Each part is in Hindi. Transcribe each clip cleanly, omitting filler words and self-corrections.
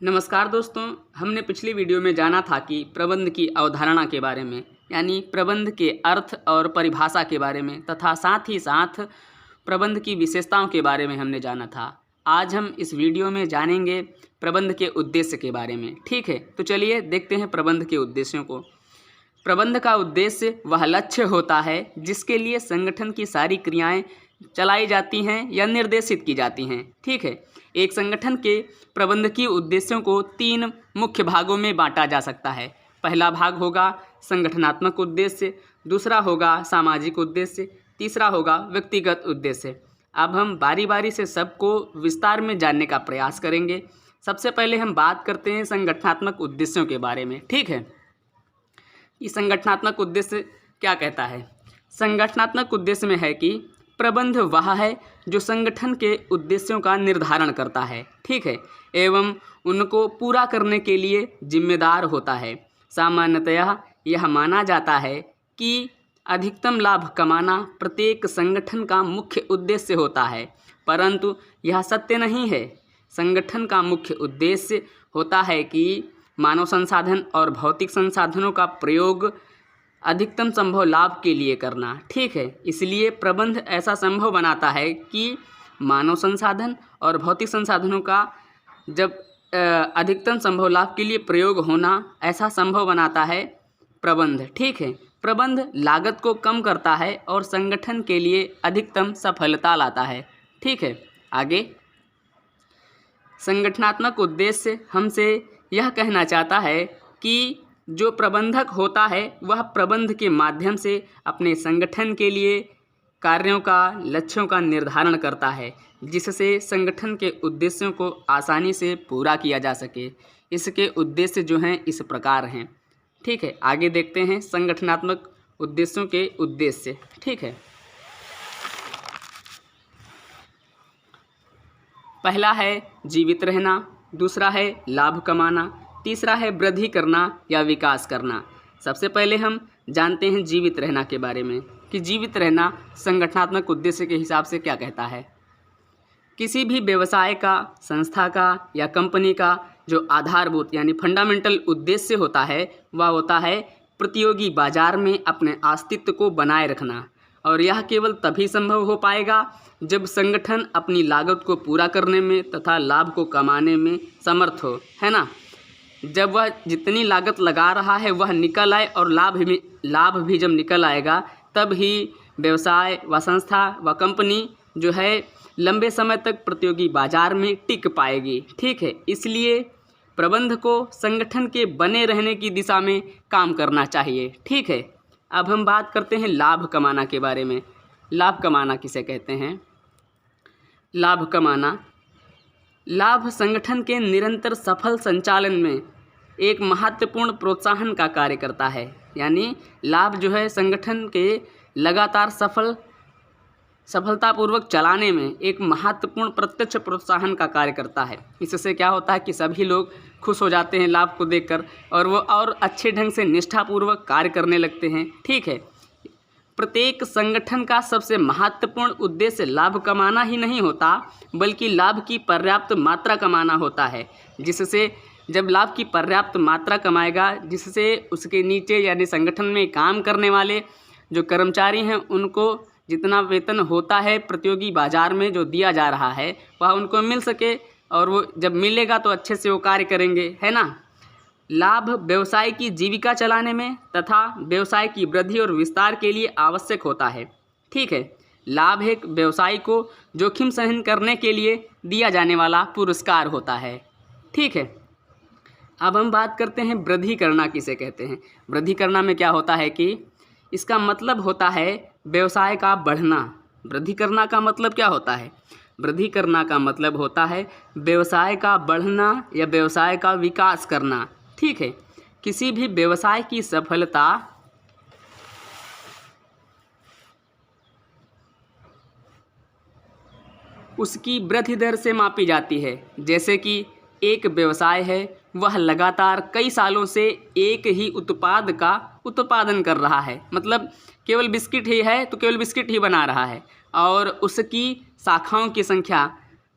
नमस्कार दोस्तों, हमने पिछली वीडियो में जाना था कि प्रबंध की अवधारणा के बारे में, यानी प्रबंध के अर्थ और परिभाषा के बारे में तथा साथ ही साथ प्रबंध की विशेषताओं के बारे में हमने जाना था। आज हम इस वीडियो में जानेंगे प्रबंध के उद्देश्य के बारे में। ठीक है, तो चलिए देखते हैं प्रबंध के उद्देश्यों को। प्रबंध का उद्देश्य वह लक्ष्य होता है जिसके लिए संगठन की सारी क्रियाएं चलाई जाती हैं या निर्देशित की जाती हैं। ठीक है, एक संगठन के प्रबंधकीय उद्देश्यों को 3 मुख्य भागों में बांटा जा सकता है। पहला भाग होगा संगठनात्मक उद्देश्य, दूसरा होगा सामाजिक उद्देश्य, तीसरा होगा व्यक्तिगत उद्देश्य। अब हम बारी बारी से सबको विस्तार में जानने का प्रयास करेंगे। सबसे पहले हम बात करते हैं संगठनात्मक उद्देश्यों के बारे में। ठीक है, ये संगठनात्मक उद्देश्य क्या कहता है? संगठनात्मक उद्देश्य में है कि प्रबंध वह है जो संगठन के उद्देश्यों का निर्धारण करता है। ठीक है, एवं उनको पूरा करने के लिए जिम्मेदार होता है। सामान्यतः यह माना जाता है कि अधिकतम लाभ कमाना प्रत्येक संगठन का मुख्य उद्देश्य होता है, परंतु यह सत्य नहीं है। संगठन का मुख्य उद्देश्य होता है कि मानव संसाधन और भौतिक संसाधनों का प्रयोग अधिकतम संभव लाभ के लिए करना। ठीक है, इसलिए प्रबंध ऐसा संभव बनाता है कि मानव संसाधन और भौतिक संसाधनों का जब अधिकतम संभव लाभ के लिए प्रयोग होना, ऐसा संभव बनाता है प्रबंध। ठीक है, प्रबंध लागत को कम करता है और संगठन के लिए अधिकतम सफलता लाता है। ठीक है, आगे संगठनात्मक उद्देश्य हमसे यह कहना चाहता है कि जो प्रबंधक होता है वह प्रबंध के माध्यम से अपने संगठन के लिए कार्यों का, लक्ष्यों का निर्धारण करता है, जिससे संगठन के उद्देश्यों को आसानी से पूरा किया जा सके। इसके उद्देश्य जो हैं इस प्रकार हैं। ठीक है, आगे देखते हैं संगठनात्मक उद्देश्यों के उद्देश्य। ठीक है, पहला है जीवित रहना, दूसरा है लाभ कमाना, तीसरा है वृद्धि करना या विकास करना। सबसे पहले हम जानते हैं जीवित रहना के बारे में कि जीवित रहना संगठनात्मक उद्देश्य के हिसाब से क्या कहता है। किसी भी व्यवसाय का, संस्था का या कंपनी का जो आधारभूत यानी फंडामेंटल उद्देश्य होता है वह होता है प्रतियोगी बाजार में अपने अस्तित्व को बनाए रखना, और यह केवल तभी संभव हो पाएगा जब संगठन अपनी लागत को पूरा करने में तथा लाभ को कमाने में समर्थ हो, है ना। जब वह जितनी लागत लगा रहा है वह निकल आए और लाभ भी जब निकल आएगा, तब ही व्यवसाय व संस्था व कंपनी जो है लंबे समय तक प्रतियोगी बाजार में टिक पाएगी। ठीक है, इसलिए प्रबंध को संगठन के बने रहने की दिशा में काम करना चाहिए। ठीक है, अब हम बात करते हैं लाभ कमाना के बारे में। लाभ कमाना किसे कहते हैं? लाभ कमाना, लाभ संगठन के निरंतर सफल संचालन में एक महत्वपूर्ण प्रोत्साहन का कार्य करता है। यानी लाभ जो है संगठन के लगातार सफलतापूर्वक चलाने में एक महत्वपूर्ण प्रत्यक्ष प्रोत्साहन का कार्य करता है। इससे क्या होता है कि सभी लोग खुश हो जाते हैं लाभ को देखकर, और वो और अच्छे ढंग से निष्ठापूर्वक कार्य करने लगते हैं। ठीक है, प्रत्येक संगठन का सबसे महत्वपूर्ण उद्देश्य लाभ कमाना ही नहीं होता, बल्कि लाभ की पर्याप्त मात्रा कमाना होता है। जिससे जब लाभ की पर्याप्त मात्रा कमाएगा, जिससे उसके नीचे यानी संगठन में काम करने वाले जो कर्मचारी हैं उनको जितना वेतन होता है प्रतियोगी बाजार में जो दिया जा रहा है वह उनको मिल सके, और वो जब मिलेगा तो अच्छे से वो कार्य करेंगे, है ना। लाभ व्यवसाय की जीविका चलाने में तथा व्यवसाय की वृद्धि और विस्तार के लिए आवश्यक होता है। ठीक है, लाभ एक व्यवसाय को जोखिम सहन करने के लिए दिया जाने वाला पुरस्कार होता है। ठीक है, अब हम बात करते हैं वृद्धि करना किसे कहते हैं। वृद्धि करना में क्या होता है कि इसका मतलब होता है व्यवसाय का बढ़ना। वृद्धि करना का मतलब क्या होता है? वृद्धि करना का मतलब होता है व्यवसाय का बढ़ना या व्यवसाय का विकास करना। ठीक है, किसी भी व्यवसाय की सफलता उसकी वृद्धि दर से मापी जाती है। जैसे कि एक व्यवसाय है, वह लगातार कई सालों से एक ही उत्पाद का उत्पादन कर रहा है, मतलब केवल बिस्किट ही है तो केवल बिस्किट ही बना रहा है, और उसकी शाखाओं की संख्या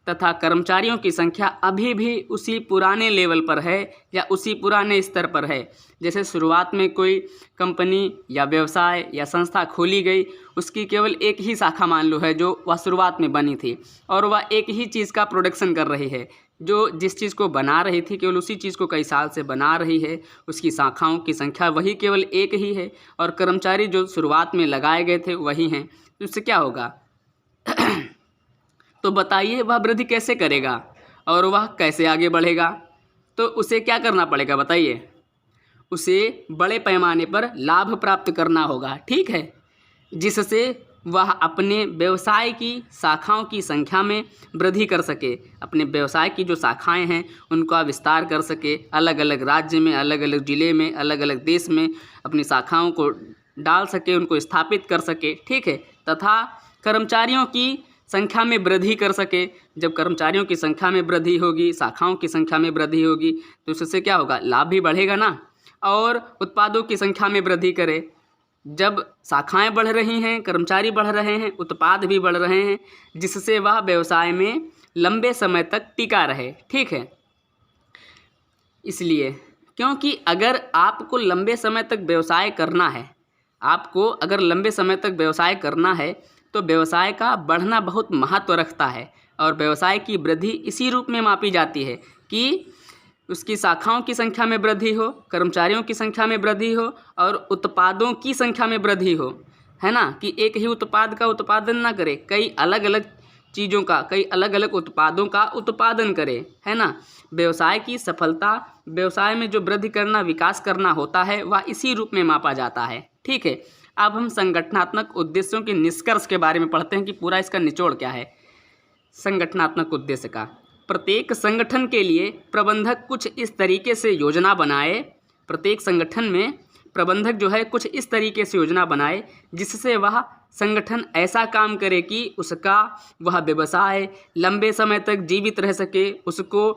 तथा कर्मचारियों की संख्या अभी भी उसी पुराने लेवल पर है या उसी पुराने स्तर पर है। जैसे शुरुआत में कोई कंपनी या व्यवसाय या संस्था खोली गई, उसकी केवल एक ही शाखा मान लो है जो वह शुरुआत में बनी थी, और वह एक ही चीज़ का प्रोडक्शन कर रही है। जो जिस चीज़ को बना रही थी केवल उसी चीज़ को कई साल से बना रही है, उसकी शाखाओं की संख्या वही केवल एक ही है, और कर्मचारी जो शुरुआत में लगाए गए थे वही हैं। तो इससे क्या होगा? तो बताइए वह वृद्धि कैसे करेगा और वह कैसे आगे बढ़ेगा? तो उसे क्या करना पड़ेगा बताइए? उसे बड़े पैमाने पर लाभ प्राप्त करना होगा, ठीक है, जिससे वह अपने व्यवसाय की शाखाओं की संख्या में वृद्धि कर सके, अपने व्यवसाय की जो शाखाएं हैं उनका विस्तार कर सके, अलग अलग राज्य में, अलग अलग ज़िले में, अलग अलग देश में अपनी शाखाओं को डाल सके, उनको स्थापित कर सके, ठीक है, तथा कर्मचारियों की संख्या में वृद्धि कर सके। जब कर्मचारियों की संख्या में वृद्धि होगी, शाखाओं की संख्या में वृद्धि होगी, तो उससे क्या होगा? लाभ भी बढ़ेगा ना, और उत्पादों की संख्या में वृद्धि करे। जब शाखाएं बढ़ रही हैं, कर्मचारी बढ़ रहे हैं, उत्पाद भी बढ़ रहे हैं, जिससे वह व्यवसाय में लंबे समय तक टिका रहे, ठीक है। इसलिए क्योंकि अगर आपको लंबे समय तक व्यवसाय करना है, आपको अगर लंबे समय तक व्यवसाय करना है तो व्यवसाय का बढ़ना बहुत महत्व रखता है, और व्यवसाय की वृद्धि इसी रूप में मापी जाती है कि उसकी शाखाओं की संख्या में वृद्धि हो, कर्मचारियों की संख्या में वृद्धि हो, और उत्पादों की संख्या में वृद्धि हो, है ना, कि एक ही उत्पाद का उत्पादन ना करे, कई अलग अलग चीज़ों का, कई अलग अलग उत्पादों का उत्पादन करे, है ना। व्यवसाय की सफलता, व्यवसाय में जो वृद्धि करना, विकास करना होता है, वह इसी रूप में मापा जाता है, ठीक है। अब हम संगठनात्मक उद्देश्यों के निष्कर्ष के बारे में पढ़ते हैं कि पूरा इसका निचोड़ क्या है। संगठनात्मक उद्देश्य का, प्रत्येक संगठन के लिए प्रबंधक कुछ इस तरीके से योजना बनाए, प्रत्येक संगठन में प्रबंधक जो है कुछ इस तरीके से योजना बनाए जिससे वह संगठन ऐसा काम करे कि उसका वह व्यवसाय लंबे समय तक जीवित रह सके, उसको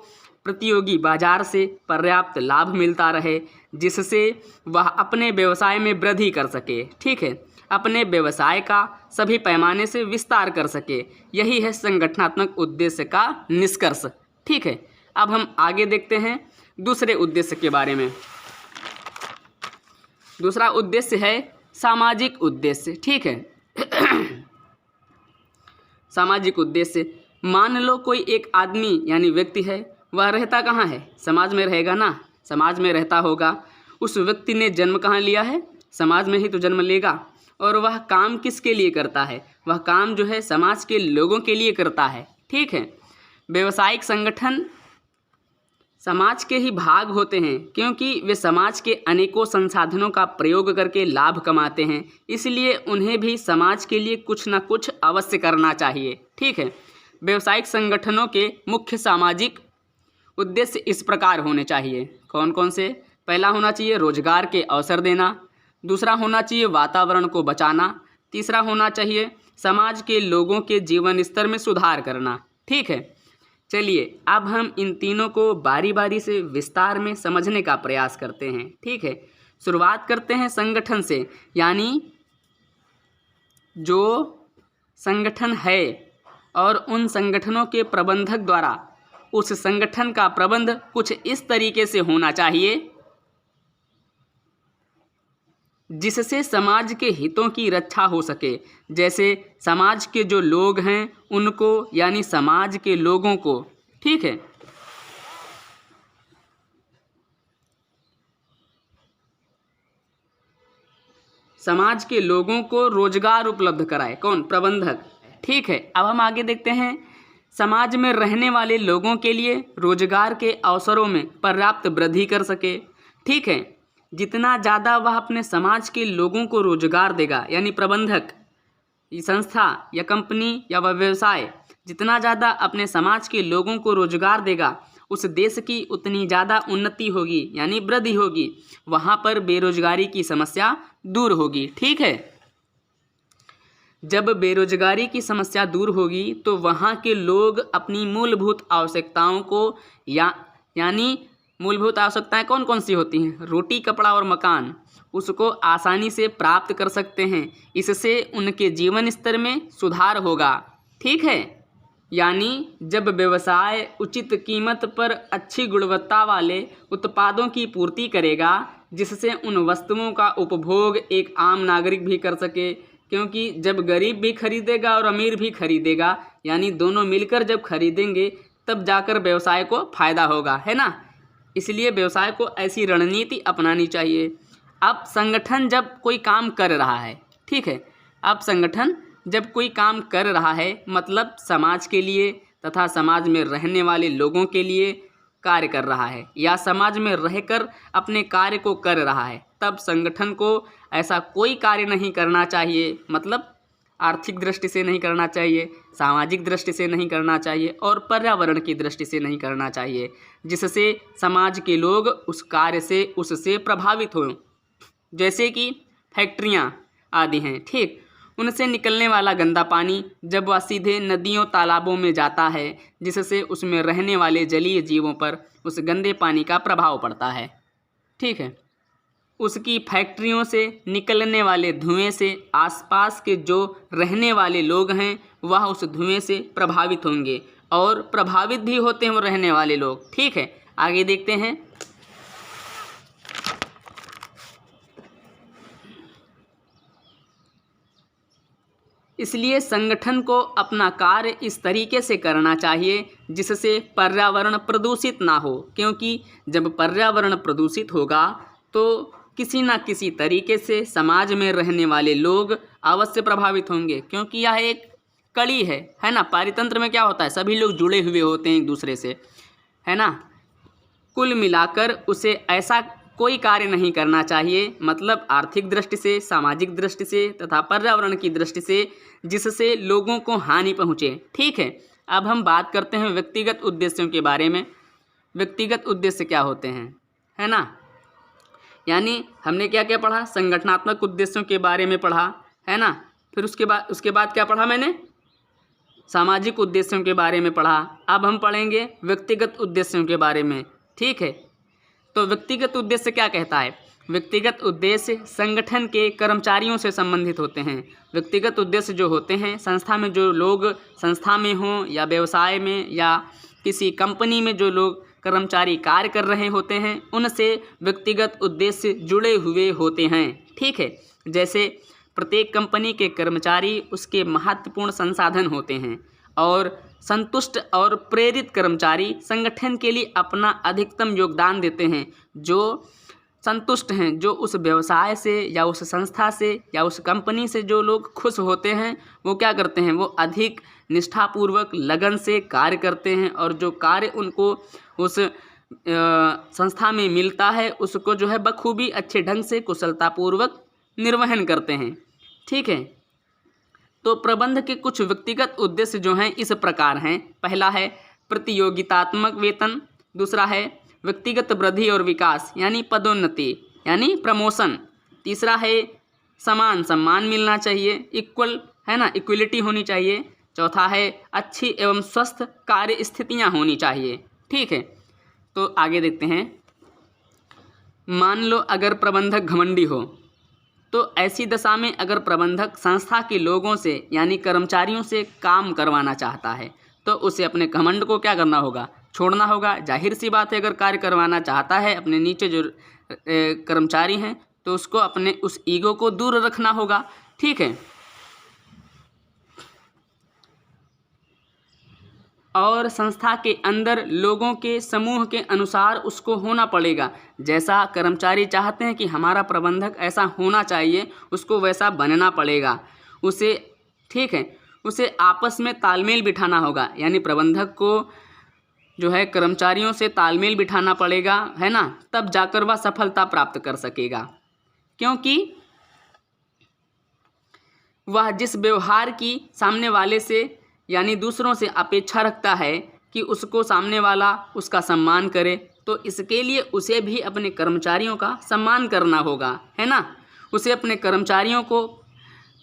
प्रतियोगी बाजार से पर्याप्त लाभ मिलता रहे, जिससे वह अपने व्यवसाय में वृद्धि कर सके, ठीक है, अपने व्यवसाय का सभी पैमाने से विस्तार कर सके। यही है संगठनात्मक उद्देश्य का निष्कर्ष, ठीक है। अब हम आगे देखते हैं दूसरे उद्देश्य के बारे में। दूसरा उद्देश्य है सामाजिक उद्देश्य, ठीक है। सामाजिक उद्देश्य, मान लो कोई एक आदमी यानी व्यक्ति है, वह रहता कहाँ है? समाज में रहेगा ना, समाज में रहता होगा। उस व्यक्ति ने जन्म कहाँ लिया है? समाज में ही तो जन्म लेगा। और वह काम किसके लिए करता है? वह काम जो है समाज के लोगों के लिए करता है, ठीक है। व्यवसायिक संगठन समाज के ही भाग होते हैं क्योंकि वे समाज के अनेकों संसाधनों का प्रयोग करके लाभ कमाते हैं, इसलिए उन्हें भी समाज के लिए कुछ न कुछ अवश्य करना चाहिए, ठीक है। व्यवसायिक संगठनों के मुख्य सामाजिक उद्देश्य इस प्रकार होने चाहिए। कौन कौन से? पहला होना चाहिए रोजगार के अवसर देना, दूसरा होना चाहिए वातावरण को बचाना, तीसरा होना चाहिए समाज के लोगों के जीवन स्तर में सुधार करना, ठीक है। चलिए अब हम इन तीनों को बारी बारी से विस्तार में समझने का प्रयास करते हैं, ठीक है। शुरुआत करते हैं संगठन से, यानी जो संगठन है और उन संगठनों के प्रबंधक द्वारा उस संगठन का प्रबंध कुछ इस तरीके से होना चाहिए जिससे समाज के हितों की रक्षा हो सके। जैसे समाज के जो लोग हैं उनको, यानी समाज के लोगों को, ठीक है, समाज के लोगों को रोजगार उपलब्ध कराए। कौन? प्रबंधक, ठीक है। अब हम आगे देखते हैं समाज में रहने वाले लोगों के लिए रोजगार के अवसरों में पर्याप्त वृद्धि कर सके, ठीक है। जितना ज़्यादा वह अपने समाज के लोगों को रोजगार देगा, यानी प्रबंधक, ये संस्था या कंपनी या वह व्यवसाय जितना ज़्यादा अपने समाज के लोगों को रोजगार देगा, उस देश की उतनी ज़्यादा उन्नति होगी, यानी वृद्धि होगी। वहाँ पर बेरोजगारी की समस्या दूर होगी, ठीक है। जब बेरोजगारी की समस्या दूर होगी तो वहाँ के लोग अपनी मूलभूत आवश्यकताओं को यानी मूलभूत आवश्यकताएं कौन कौन सी होती हैं? रोटी, कपड़ा और मकान, उसको आसानी से प्राप्त कर सकते हैं। इससे उनके जीवन स्तर में सुधार होगा, ठीक है। यानी जब व्यवसाय उचित कीमत पर अच्छी गुणवत्ता वाले उत्पादों की पूर्ति करेगा जिससे उन वस्तुओं का उपभोग एक आम नागरिक भी कर सके, क्योंकि जब गरीब भी खरीदेगा और अमीर भी खरीदेगा यानी दोनों मिलकर जब खरीदेंगे तब जाकर व्यवसाय को फ़ायदा होगा, है ना। इसलिए व्यवसाय को ऐसी रणनीति अपनानी चाहिए। अब संगठन जब कोई काम कर रहा है, ठीक है, अब संगठन जब कोई काम कर रहा है मतलब समाज के लिए तथा समाज में रहने वाले लोगों के लिए कार्य कर रहा है या समाज में रहकर अपने कार्य को कर रहा है, तब संगठन को ऐसा कोई कार्य नहीं करना चाहिए, मतलब आर्थिक दृष्टि से नहीं करना चाहिए, सामाजिक दृष्टि से नहीं करना चाहिए और पर्यावरण की दृष्टि से नहीं करना चाहिए जिससे समाज के लोग उस कार्य से उससे प्रभावित हों। जैसे कि फैक्ट्रियाँ आदि हैं, ठीक, उनसे निकलने वाला गंदा पानी जब वह सीधे नदियों तालाबों में जाता है जिससे उसमें रहने वाले जलीय जीवों पर उस गंदे पानी का प्रभाव पड़ता है, ठीक है। उसकी फैक्ट्रियों से निकलने वाले धुएं से आसपास के जो रहने वाले लोग हैं वह उस धुएं से प्रभावित होंगे और प्रभावित भी होते हैं वो रहने वाले लोग, ठीक है। आगे देखते हैं। इसलिए संगठन को अपना कार्य इस तरीके से करना चाहिए जिससे पर्यावरण प्रदूषित ना हो, क्योंकि जब पर्यावरण प्रदूषित होगा तो किसी न किसी तरीके से समाज में रहने वाले लोग अवश्य प्रभावित होंगे, क्योंकि यह एक कड़ी है ना। पारितंत्र में क्या होता है, सभी लोग जुड़े हुए होते हैं एक दूसरे से, है ना। कुल मिलाकर उसे ऐसा कोई कार्य नहीं करना चाहिए, मतलब आर्थिक दृष्टि से, सामाजिक दृष्टि से तथा पर्यावरण की दृष्टि से जिससे लोगों को हानि पहुँचे, ठीक है। अब हम बात करते हैं व्यक्तिगत उद्देश्यों के बारे में। व्यक्तिगत उद्देश्य क्या होते हैं, है ना। यानी हमने क्या क्या पढ़ा, संगठनात्मक उद्देश्यों के बारे में पढ़ा, है ना। फिर उसके बाद क्या पढ़ा मैंने, सामाजिक उद्देश्यों के बारे में पढ़ा। अब हम पढ़ेंगे व्यक्तिगत उद्देश्यों के बारे में, ठीक है। तो व्यक्तिगत उद्देश्य क्या कहता है, व्यक्तिगत उद्देश्य संगठन के कर्मचारियों से संबंधित होते हैं। व्यक्तिगत उद्देश्य जो होते हैं संस्था में जो लोग संस्था में हों या व्यवसाय में या किसी कंपनी में जो लोग कर्मचारी कार्य कर रहे होते हैं उनसे व्यक्तिगत उद्देश्य जुड़े हुए होते हैं, ठीक है। जैसे प्रत्येक कंपनी के कर्मचारी उसके महत्वपूर्ण संसाधन होते हैं और संतुष्ट और प्रेरित कर्मचारी संगठन के लिए अपना अधिकतम योगदान देते हैं। जो संतुष्ट हैं, जो उस व्यवसाय से या उस संस्था से या उस कंपनी से जो लोग खुश होते हैं वो क्या करते हैं, वो अधिक निष्ठापूर्वक लगन से कार्य करते हैं और जो कार्य उनको उस संस्था में मिलता है उसको जो है बखूबी अच्छे ढंग से कुशलतापूर्वक निर्वहन करते हैं, ठीक है। तो प्रबंध के कुछ व्यक्तिगत उद्देश्य जो हैं इस प्रकार हैं। पहला है प्रतियोगितात्मक वेतन, दूसरा है व्यक्तिगत वृद्धि और विकास यानी पदोन्नति यानी प्रमोशन, तीसरा है समान सम्मान मिलना चाहिए, इक्वल, है ना, इक्वलिटी होनी चाहिए, चौथा है अच्छी एवं स्वस्थ कार्य स्थितियाँ होनी चाहिए, ठीक है। तो आगे देखते हैं। मान लो अगर प्रबंधक घमंडी हो तो ऐसी दशा में अगर प्रबंधक संस्था के लोगों से यानी कर्मचारियों से काम करवाना चाहता है तो उसे अपने घमंड को क्या करना होगा, छोड़ना होगा। जाहिर सी बात है, अगर कार्य करवाना चाहता है अपने नीचे जो कर्मचारी हैं तो उसको अपने उस ईगो को दूर रखना होगा, ठीक है। और संस्था के अंदर लोगों के समूह के अनुसार उसको होना पड़ेगा। जैसा कर्मचारी चाहते हैं कि हमारा प्रबंधक ऐसा होना चाहिए, उसको वैसा बनना पड़ेगा उसे, ठीक है। उसे आपस में तालमेल बिठाना होगा, यानी प्रबंधक को जो है कर्मचारियों से तालमेल बिठाना पड़ेगा, है ना, तब जाकर वह सफलता प्राप्त कर सकेगा। क्योंकि वह जिस व्यवहार की सामने वाले से यानी दूसरों से अपेक्षा रखता है कि उसको सामने वाला उसका सम्मान करे, तो इसके लिए उसे भी अपने कर्मचारियों का सम्मान करना होगा, है ना। उसे अपने कर्मचारियों को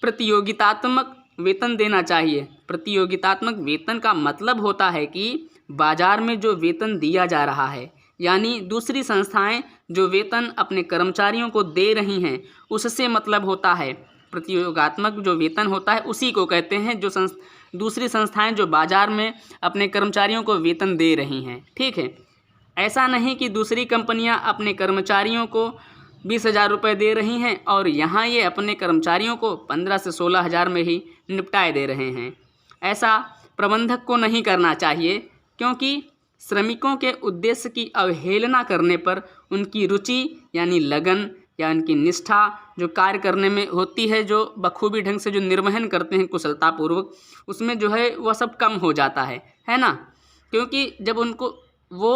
प्रतियोगितात्मक वेतन देना चाहिए। प्रतियोगितात्मक वेतन का मतलब होता है कि बाजार में जो वेतन दिया जा रहा है यानी दूसरी संस्थाएं जो वेतन अपने कर्मचारियों को दे रही हैं उससे मतलब होता है प्रतियोगात्मक जो वेतन होता है उसी को कहते हैं, जो दूसरी संस्थाएं जो बाज़ार में अपने कर्मचारियों को वेतन दे रही हैं। ठीक है, ऐसा नहीं कि दूसरी कंपनियां अपने कर्मचारियों को 20,000 रुपये दे रही हैं और यहाँ ये अपने कर्मचारियों को 15 से 16,000 में ही निपटाए दे रहे हैं। ऐसा प्रबंधक को नहीं करना चाहिए, क्योंकि श्रमिकों के उद्देश्य की अवहेलना करने पर उनकी रुचि यानी लगन या उनकी निष्ठा जो कार्य करने में होती है, जो बखूबी ढंग से जो निर्वहन करते हैं कुशलतापूर्वक, उसमें जो है वह सब कम हो जाता है ना। क्योंकि जब उनको वो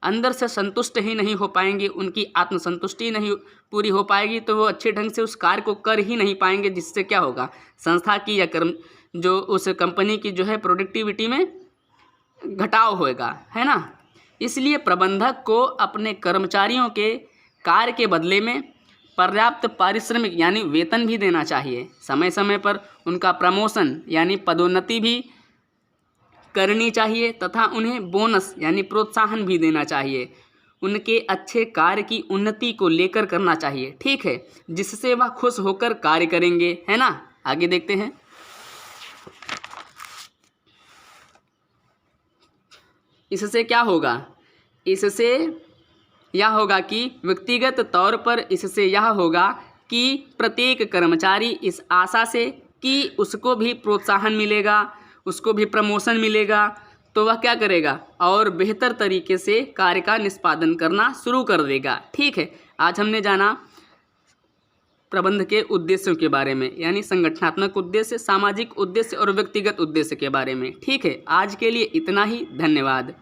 अंदर से संतुष्ट ही नहीं हो पाएंगे, उनकी आत्मसंतुष्टि नहीं पूरी हो पाएगी, तो वो अच्छे ढंग से उस कार्य को कर ही नहीं पाएंगे, जिससे क्या होगा, संस्था की या जो उस कंपनी की जो है प्रोडक्टिविटी में घटाव होएगा, है ना। इसलिए प्रबंधक को अपने कर्मचारियों के कार्य के बदले में पर्याप्त पारिश्रमिक यानी वेतन भी देना चाहिए। समय समय पर उनका प्रमोशन यानी पदोन्नति भी करनी चाहिए तथा उन्हें बोनस यानी प्रोत्साहन भी देना चाहिए। उनके अच्छे कार्य की उन्नति को लेकर करना चाहिए, ठीक है, जिससे वह खुश होकर कार्य करेंगे, है ना। आगे देखते हैं। इससे क्या होगा, इससे यह होगा कि व्यक्तिगत तौर पर इससे यह होगा कि प्रत्येक कर्मचारी इस आशा से कि उसको भी प्रोत्साहन मिलेगा, उसको भी प्रमोशन मिलेगा, तो वह क्या करेगा और बेहतर तरीके से कार्य का निष्पादन करना शुरू कर देगा। ठीक है, आज हमने जाना प्रबंध के उद्देश्यों के बारे में, यानी संगठनात्मक उद्देश्य, सामाजिक उद्देश्य और व्यक्तिगत उद्देश्य के बारे में। ठीक है, आज के लिए इतना ही। धन्यवाद।